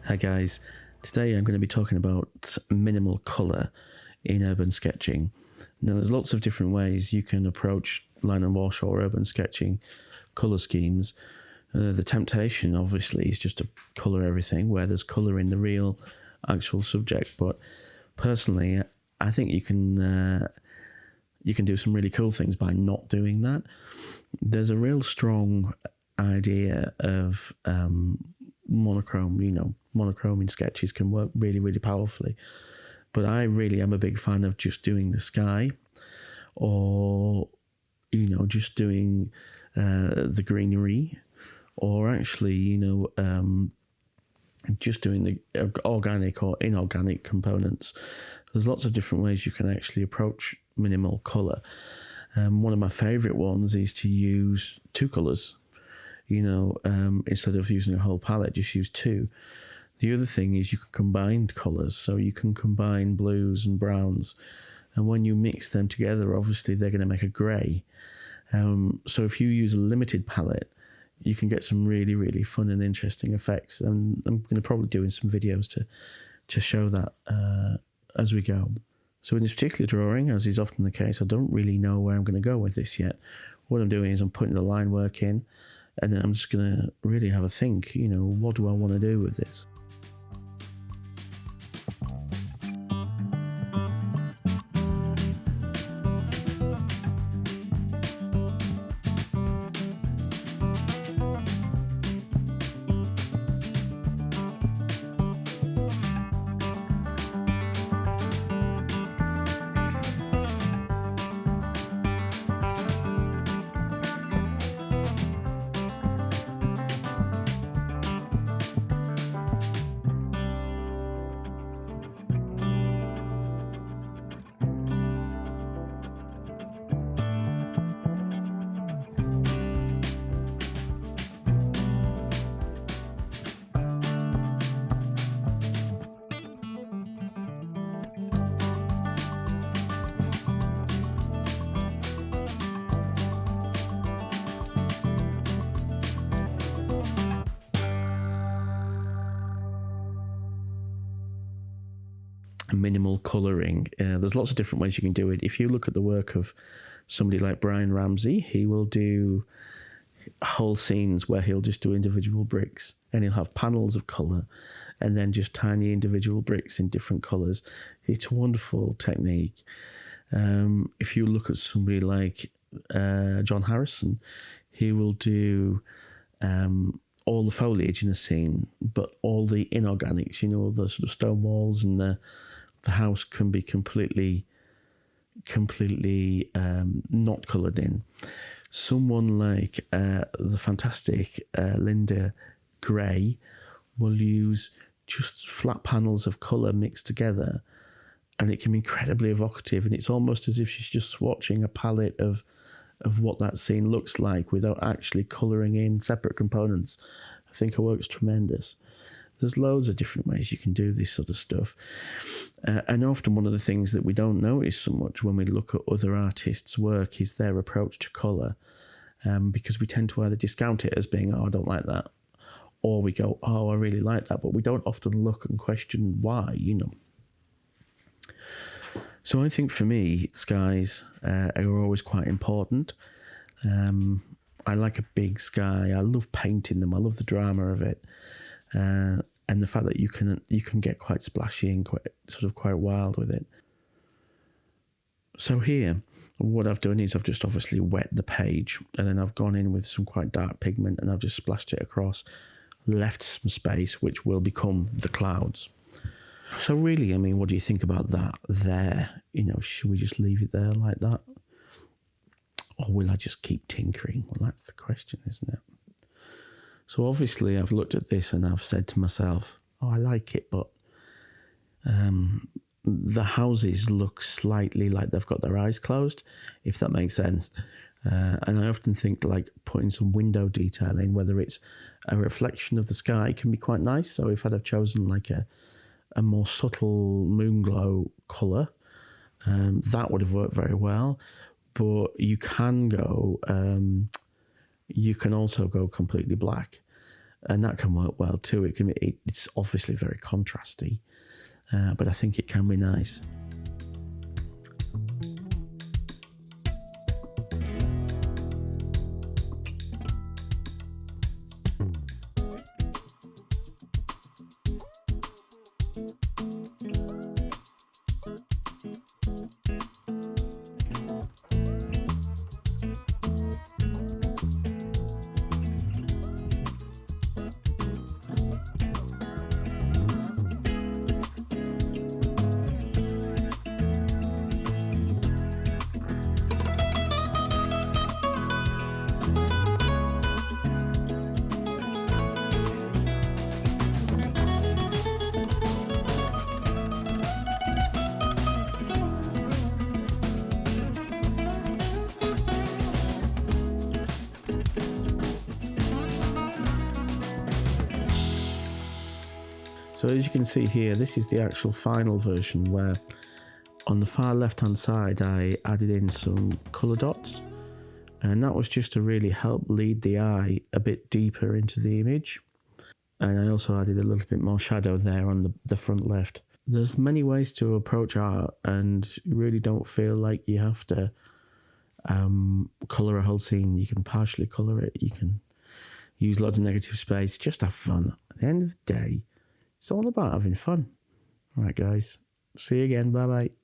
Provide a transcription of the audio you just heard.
Hi guys, today I'm going to be talking about minimal colour in urban sketching. Now there's lots of different ways you can approach line and wash or urban sketching colour schemes. The temptation obviously is just to colour everything where there's colour in the real actual subject, but personally I think you can do some really cool things by not doing that. There's a real strong idea of monochrome. Monochrome in sketches can work really, really powerfully. But I really am a big fan of just doing the sky, or just doing the greenery, or actually just doing the organic or inorganic components. There's lots of different ways you can actually approach minimal colour. One of my favourite ones is to use two colours. Instead of using a whole palette, just use two. The other thing is you can combine colours, so you can combine blues and browns, and when you mix them together, obviously they're going to make a grey. So if you use a limited palette, you can get some really, really fun and interesting effects, and I'm going to probably doing some videos to show that as we go. So in this particular drawing, as is often the case, I don't really know where I'm going to go with this yet. What I'm doing is I'm putting the line work in, and then I'm just going to really have a think, what do I want to do with this? Minimal colouring. There's lots of different ways you can do it. If you look at the work of somebody like Brian Ramsey, he will do whole scenes where he'll just do individual bricks, and he'll have panels of colour and then just tiny individual bricks in different colours. It's a wonderful technique. If you look at somebody like John Harrison, he will do all the foliage in a scene, but all the inorganics, all the sort of stone walls, and the house can be completely not coloured in. Someone like the fantastic Linda Gray will use just flat panels of colour mixed together, and it can be incredibly evocative, and it's almost as if she's just swatching a palette of what that scene looks like without actually colouring in separate components. I think her work's tremendous. There's loads of different ways you can do this sort of stuff. And often one of the things that we don't notice so much when we look at other artists' work is their approach to colour, because we tend to either discount it as being, oh, I don't like that, or we go, oh, I really like that, but we don't often look and question why, So I think for me, skies are always quite important. I like a big sky. I love painting them. I love the drama of it. And the fact that you can get quite splashy and quite wild with it. So here, what I've done is I've just obviously wet the page, and then I've gone in with some quite dark pigment, and I've just splashed it across, left some space, which will become the clouds. So really, what do you think about that there? Should we just leave it there like that? Or will I just keep tinkering? Well, that's the question, isn't it? So obviously I've looked at this and I've said to myself, oh, I like it, but the houses look slightly like they've got their eyes closed, if that makes sense. And I often think like putting some window detail in, whether it's a reflection of the sky, can be quite nice. So if I'd have chosen like a more subtle moon glow colour, that would have worked very well. But you can also go completely black. and that can work well too. It's obviously very contrasty, but I think it can be nice. So as you can see here, this is the actual final version, where on the far left hand side I added in some colour dots, and that was just to really help lead the eye a bit deeper into the image. And I also added a little bit more shadow there on the front left. There's many ways to approach art, and you really don't feel like you have to colour a whole scene. You can partially colour it, you can use lots of negative space, just have fun. At the end of the day, it's all about having fun. All right, guys. See you again. Bye-bye.